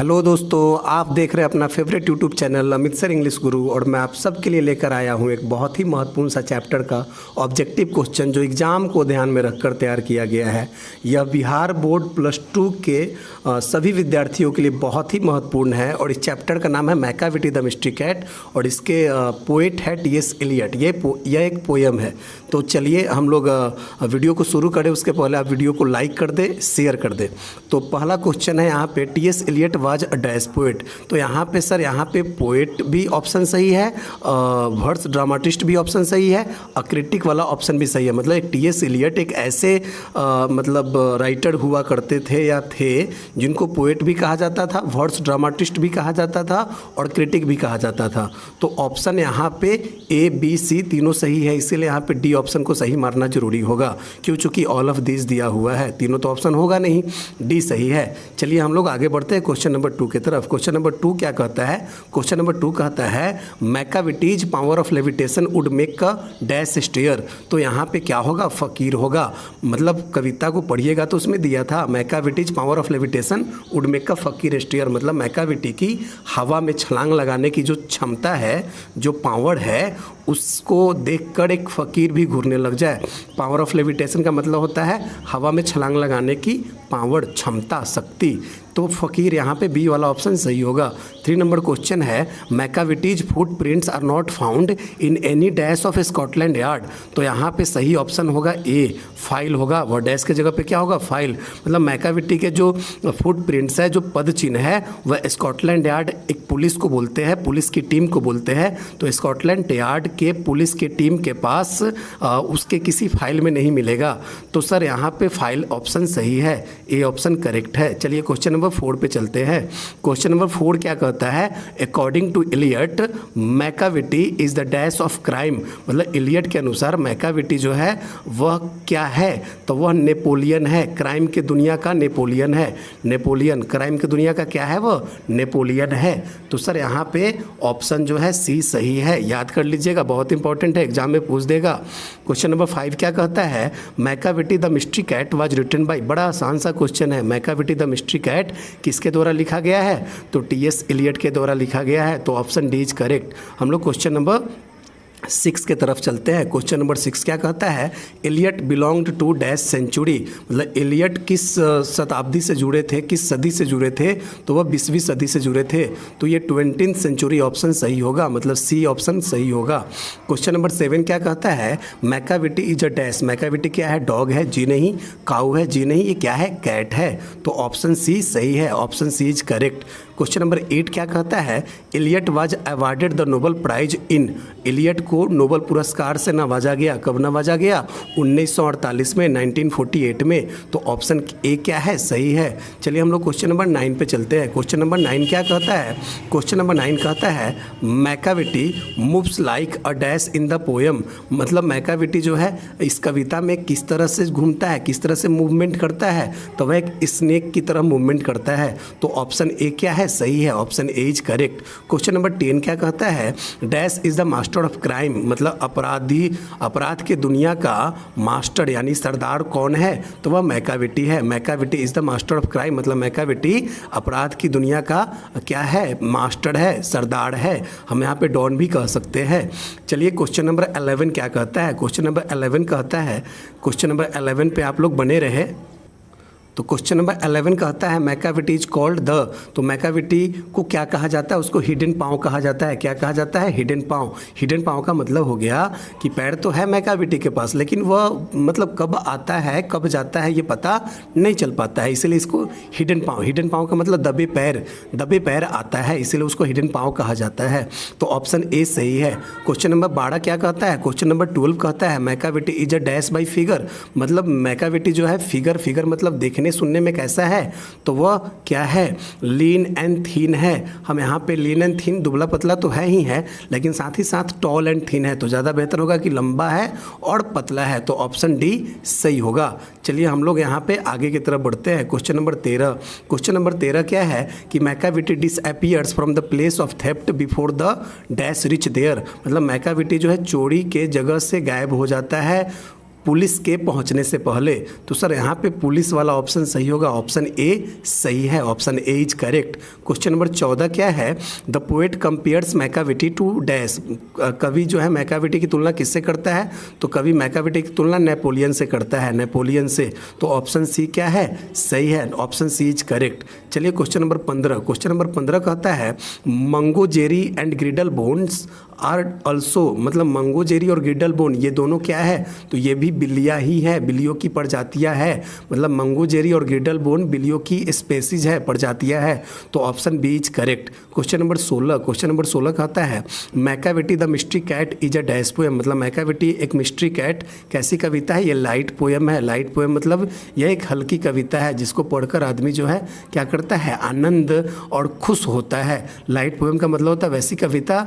Hello दोस्तों, आप देख रहे हैं अपना favourite YouTube channel Amit sir English गुरु। और मैं आप सबके लिए लेकर आया हूं एक बहुत ही महत्वपूर्ण सा चैप्टर का ऑब्जेक्टिव क्वेश्चन जो एग्ज़ाम को ध्यान में रखकर तैयार किया गया है। यह बिहार बोर्ड +2 के सभी विद्यार्थियों के लिए बहुत ही महत्वपूर्ण है। और इस चैप्टर का नाम है मैकाविटी द मिस्ट्री कैट और इसके पोएट है टी.एस. एलियट। यह एक पोएम है। तो चलिए हम लोग वीडियो को शुरू करें। उसके पहले आप वीडियो को लाइक कर दे, शेयर कर दे। तो पहला क्वेश्चन है यहाँ पे, T S. Eliot was a dash poet. तो यहाँ पे सर, यहाँ पे पोएट भी ऑप्शन सही है, वर्स ड्रामाटिस्ट भी ऑप्शन सही है, क्रिटिक वाला ऑप्शन भी सही है। मतलब एक टी.एस. एलियट एक ऐसे मतलब राइटर हुआ करते थे या थे जिनको पोएट भी कहा जाता था, वर्स ड्रामाटिस्ट भी कहा जाता था और क्रिटिक भी कहा जाता था। तो ऑप्शन यहाँ पे ए बी सी तीनों सही है, इसीलिए यहाँ पे डी ऑप्शन को सही मारना जरूरी होगा। क्यों? चूँकि ऑल ऑफ दिस दिया हुआ है, तीनों तो ऑप्शन होगा नहीं, डी सही है। चलिए हम लोग आगे बढ़ते हैं क्वेश्चन नंबर 2 की तरफ। क्वेश्चन नंबर 2 क्या कहता है? क्वेश्चन नंबर 2 कहता है Macavity's power of levitation would make a dash stare. तो यहाँ पे क्या होगा? फकीर होगा। मतलब कविता को पढ़िएगा तो उसमें दिया था Macavity's power of levitation would make a fakir stare. मतलब मैकाविटी की हवा में छलांग लगाने की जो क्षमता है, जो पावर है, उसको देखकर एक फ़कीर भी घूरने लग जाए। पावर ऑफ लेविटेशन का मतलब होता है हवा में छलांग लगाने की पावर, क्षमता, शक्ति। तो फ़कीर यहाँ पे बी वाला ऑप्शन सही होगा। 3 नंबर क्वेश्चन है Macavity's footprints are not found in any dash of Scotland Yard. तो यहाँ पे सही ऑप्शन होगा ए, फाइल होगा। वह डैश के जगह पे क्या होगा? फाइल। मतलब मैकाविटी के जो फुटप्रिंट्स है, जो पद चिन्ह है, वह स्कॉटलैंड यार्ड एक पुलिस को बोलते हैं, पुलिस की टीम को बोलते हैं। तो स्कॉटलैंड यार्ड के पुलिस के टीम के पास उसके किसी फाइल में नहीं मिलेगा। तो सर यहाँ पे फाइल ऑप्शन सही है, ए ऑप्शन करेक्ट है। चलिए क्वेश्चन नंबर 4 पे चलते हैं। क्वेश्चन नंबर 4 क्या कहता है? According to Eliot Macavity is the dash of crime. मतलब एलियट के अनुसार मैकाविटी जो है वह क्या है? तो वह नेपोलियन है, क्राइम के दुनिया का नेपोलियन है। नेपोलियन क्राइम की दुनिया का क्या है? वह नेपोलियन है। तो सर यहाँ पे ऑप्शन जो है सी सही है। याद कर लीजिएगा, बहुत इंपॉर्टेंट है, एग्जाम में पूछ देगा। क्वेश्चन नंबर 5 क्या कहता है? Macavity the mystery cat was written by. बड़ा आसान सा क्वेश्चन है। मैकाविटी द मिस्ट्री कैट किसके द्वारा लिखा गया है? तो टी.एस. एलियट के द्वारा लिखा गया है। तो ऑप्शन डी इज करेक्ट। हम लोग क्वेश्चन नंबर 6 के तरफ चलते हैं। क्वेश्चन नंबर 6 क्या कहता है? Eliot belonged to dash century. मतलब एलियट किस शताब्दी से जुड़े थे, किस सदी से जुड़े थे? तो वह 20वीं सदी से जुड़े थे। तो ये 20th सेंचुरी ऑप्शन सही होगा, मतलब सी ऑप्शन सही होगा। क्वेश्चन नंबर 7 क्या कहता है? Macavity is a dash. Macavity क्या है? डॉग है? जी नहीं। काऊ है? जी नहीं। ये क्या है? कैट है। तो ऑप्शन सी सही है, option C is correct. Question number 8 क्या कहता है? Eliot was awarded the Nobel prize in. Eliot को नोबेल पुरस्कार से नवाजा गया। कब नवाजा गया? 1948 में, 1948 में। तो ऑप्शन ए क्या है? सही है। चलिए हम लोग क्वेश्चन नंबर 9 पे चलते हैं। क्वेश्चन नंबर 9 क्या कहता है? क्वेश्चन नंबर 9 कहता है Macavity moves like a dash in the poem. मतलब मैकाविटी जो है इस कविता में किस तरह से घूमता है, किस तरह से मूवमेंट करता है? तो वह एक स्नेक की तरह मूवमेंट करता है। तो ऑप्शन ए क्या है? सही है, option A is correct. Question number 10 क्या कहता है? Dash is the master of crime. मतलब अपराध के दुनिया का मास्टर यानी सरदार कौन है? तो वह मैकाविटी है। Macavity is the master of crime. मतलब मैकाविटी अपराध की दुनिया का क्या है? मास्टर है, सरदार है। हम यहाँ पे डॉन भी कह सकते हैं। चलिए क्वेश्चन नंबर 11 क्या कहता है? क्वेश्चन नंबर 11 कहता है, क्वेश्चन नंबर 11 पे आप लोग बने रहे। तो क्वेश्चन नंबर 11 कहता है मैकाविटी इज कॉल्ड द। तो मैकाविटी को क्या कहा जाता है? उसको हिडन पाँव कहा जाता है। क्या कहा जाता है? हिडन पाँव। हिडन पाँव का मतलब हो गया कि पैर तो है मैकाविटी के पास, लेकिन वह मतलब कब आता है कब जाता है ये पता नहीं चल पाता है, इसीलिए इसको हिडन पाँव। हिडन पाँव का मतलब दबे पैर आता है, इसीलिए उसको हिडन पाँव कहा जाता है। तो ऑप्शन ए सही है। क्वेश्चन नंबर 12 क्या कहता है? क्वेश्चन नंबर 12 कहता है Macavity is a dash by figure. मतलब मैकाविटी जो है फिगर मतलब देखने सुनने में कैसा है? तो वह क्या है? लीन एंड थीन है। हम यहाँ पे लीन एंड थीन, दुबला पतला तो है ही है, लेकिन साथ ही साथ टॉल एंड थीन है। तो ज़्यादा बेहतर होगा कि लंबा है और पतला है। तो ऑप्शन डी सही होगा। चलिए हम लोग यहाँ पे आगे की तरफ बढ़ते हैं। Question number 13। क्वेश्चन नंबर 13 क्या है कि Macavity disappears from the place of theft before the dash reach there. मतलब मैकाविटी जो है चोरी के जगह से गायब हो जाता है पुलिस के पहुंचने से पहले। तो सर यहाँ पे पुलिस वाला ऑप्शन सही होगा, ऑप्शन ए सही है, option A is correct. Question number 14 क्या है? The poet compares Macavity to dash. कवि जो है मैकाविटी की तुलना किससे करता है? तो कवि मैकाविटी की तुलना नेपोलियन से करता है, नेपोलियन से। तो ऑप्शन सी क्या है? सही है, ऑप्शन सी इज करेक्ट। चलिए क्वेश्चन नंबर 15। क्वेश्चन नंबर 15 कहता है Mungojerrie and Griddlebones are also, मतलब मंगोजेरी और ग्रिडल बोन ये दोनों क्या है? तो ये भी बिल्लियाँ ही है, बिल्लियों की प्रजातियाँ है। मतलब मंगोजेरी और ग्रिडल बोन बिल्लियों की स्पेसीज है, प्रजातियाँ है। तो option B is correct. Question number 16। Question number 16 कहता है Macavity the mystery cat is a dash poem. मतलब मैकाविटी एक मिस्ट्री कैट कैसी कविता है? ये लाइट पोएम है। लाइट पोएम मतलब यह एक हल्की कविता है जिसको पढ़कर आदमी जो है क्या करता है? आनंद और खुश होता है। लाइट पोएम का मतलब होता है वैसी कविता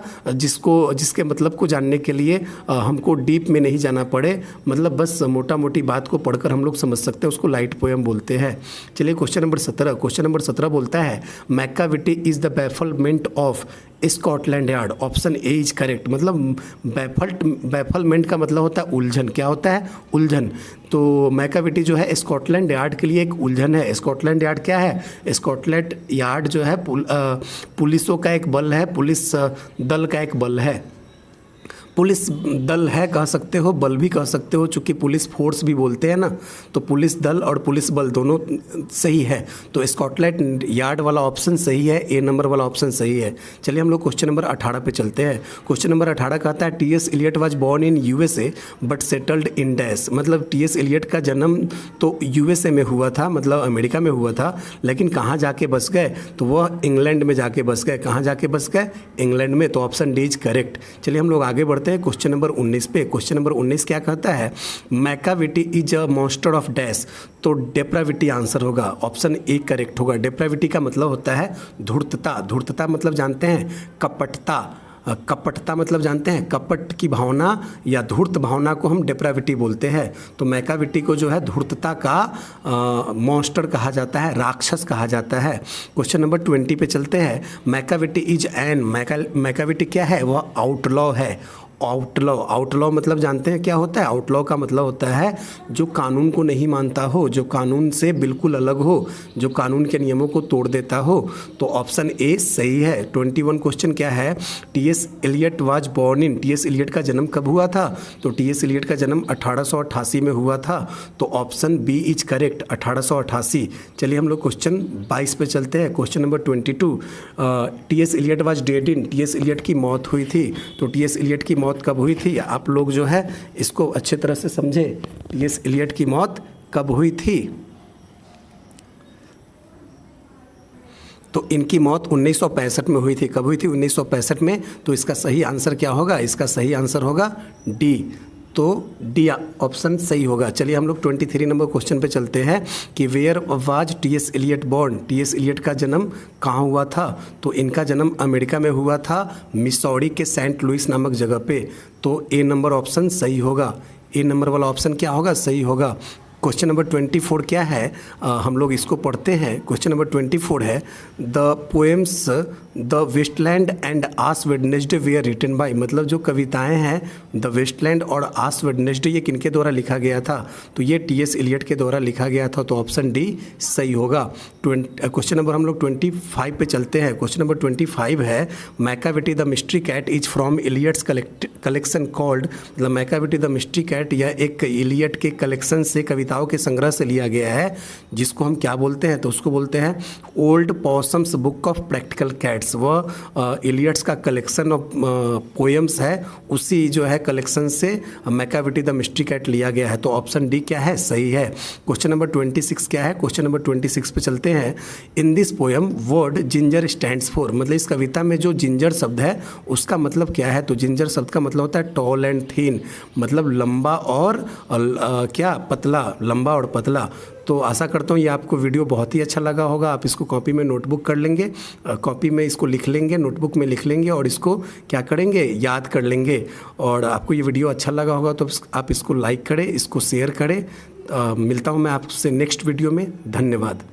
जिसके मतलब को जानने के लिए हमको डीप में नहीं जाना पड़े, मतलब बस मोटा मोटी बात को पढ़कर हम लोग समझ सकते हैं, उसको लाइट पोएम बोलते हैं। चलिए क्वेश्चन नंबर 17। क्वेश्चन नंबर 17 बोलता है Macavity is the bafflement of Scotland Yard. Option A is correct. मतलब बैफलमेंट का मतलब होता है उलझन। क्या होता है? उलझन। तो मैकाविटी जो है स्कॉटलैंड यार्ड के लिए एक उलझन है। स्कॉटलैंड यार्ड क्या है? स्कॉटलैंड यार्ड जो है पुलिसों का एक बल है, पुलिस दल का एक बल है। पुलिस दल है कह सकते हो, बल भी कह सकते हो, चूँकि पुलिस फोर्स भी बोलते हैं ना, तो पुलिस दल और पुलिस बल दोनों सही है। तो स्कॉटलैंड यार्ड वाला ऑप्शन सही है, ए नंबर वाला ऑप्शन सही है। चलिए हम लोग क्वेश्चन नंबर 18 पे चलते हैं। क्वेश्चन नंबर 18 कहता है T S. Eliot was born in USA but settled in dash. मतलब टी.एस. इलियट का जन्म तो USA में हुआ था, मतलब अमेरिका में हुआ था, लेकिन कहाँ जाके बस गए? तो वह इंग्लैंड में जाके बस गए। कहाँ जाके बस गए? इंग्लैंड में। तो ऑप्शन डी इज करेक्ट। चलिए हम लोग आगे बढ़ते हैं क्वेश्चन नंबर 19 पे। क्वेश्चन नंबर 19 क्या कहता है? Macavity is a monster of dash. तो डेप्राविटी आंसर होगा, ऑप्शन ए करेक्ट होगा। डेप्राविटी का मतलब होता है धूर्तता। धूर्तता मतलब जानते हैं? कपटता। कपटता मतलब जानते हैं? कपट की भावना या धूर्त भावना को हम डेप्राविटी बोलते हैं। तो मैकाविटी को जो है धूर्तता का मॉन्स्टर कहा जाता है, राक्षस कहा जाता है। क्वेश्चन नंबर 20 पे चलते हैं। Macavity is an. मैकाविटी क्या है? वह आउटलॉ है। आउटलॉ। आउटलॉ मतलब जानते हैं क्या होता है? आउटलॉ का मतलब होता है जो कानून को नहीं मानता हो, जो कानून से बिल्कुल अलग हो, जो कानून के नियमों को तोड़ देता हो। तो ऑप्शन ए सही है। 21 क्वेश्चन क्या है? T S. Eliot was born in. T S. Eliot का जन्म कब हुआ था? तो टी.एस. इलियट का जन्म 1888 में हुआ था। तो ऑप्शन बी इज करेक्ट, 1888। चलिए हम लोग क्वेश्चन 22 पे चलते हैं। Question number 22। T S. Eliot was dead in. T S. Eliot की मौत हुई थी। तो टी.एस. इलियट की मौत कब हुई थी? आप लोग जो है इसको अच्छे तरह से समझे। टी.एस. इलियट की मौत कब हुई थी? तो इनकी मौत 1965 में हुई थी। कब हुई थी? 1965 में। तो इसका सही आंसर क्या होगा? इसका सही आंसर होगा डी। तो डी ऑप्शन सही होगा। चलिए हम लोग 23 नंबर क्वेश्चन पे चलते हैं कि where was T S. Eliot born. T S. Eliot का जन्म कहाँ हुआ था? तो इनका जन्म अमेरिका में हुआ था, मिसौरी के सेंट लुइस नामक जगह पे। तो ए नंबर ऑप्शन सही होगा। ए नंबर वाला ऑप्शन क्या होगा? सही होगा। क्वेश्चन नंबर 24 क्या है? हम लोग इसको पढ़ते हैं। क्वेश्चन नंबर 24 है the poems the Waste Land and Ash Wednesday were written by. मतलब जो कविताएं हैं द वेस्टलैंड और आस वेडनेसडे ये किनके द्वारा लिखा गया था? तो ये टी.एस. इलियट के द्वारा लिखा गया था। तो ऑप्शन डी सही होगा। क्वेश्चन नंबर हम लोग 25 पे चलते हैं। क्वेश्चन नंबर 25 है Macavity the mystery cat is from Eliot's collection called. मतलब मैकाविटी द मिस्ट्री कैट यह एक इलियट के कलेक्शन से, कविताओं के संग्रह से लिया गया है, जिसको हम क्या बोलते हैं? तो उसको बोलते हैं Old Possum's Book of Practical Cats. वह इलियट्स का कलेक्शन ऑफ पोएम्स है, उसी जो है कलेक्शन से मैकाविटी द मिस्ट्री कैट लिया गया है। तो ऑप्शन डी क्या है? सही है। क्वेश्चन नंबर 26 क्या है? क्वेश्चन नंबर 26 पे चलते हैं। In this poem word ginger stands for. मतलब इस कविता में जो जिंजर शब्द है उसका मतलब क्या है? तो जिंजर शब्द का मतलब होता है टॉल एंड थिन, मतलब लंबा और क्या पतला, लंबा और पतला। तो आशा करता हूँ ये आपको वीडियो बहुत ही अच्छा लगा होगा। आप इसको कॉपी में नोटबुक कर लेंगे, कॉपी में इसको लिख लेंगे, नोटबुक में लिख लेंगे और इसको क्या करेंगे? याद कर लेंगे। और आपको ये वीडियो अच्छा लगा होगा तो आप इसको लाइक करें, इसको शेयर करें। मिलता हूँ मैं आपसे नेक्स्ट वीडियो में। धन्यवाद।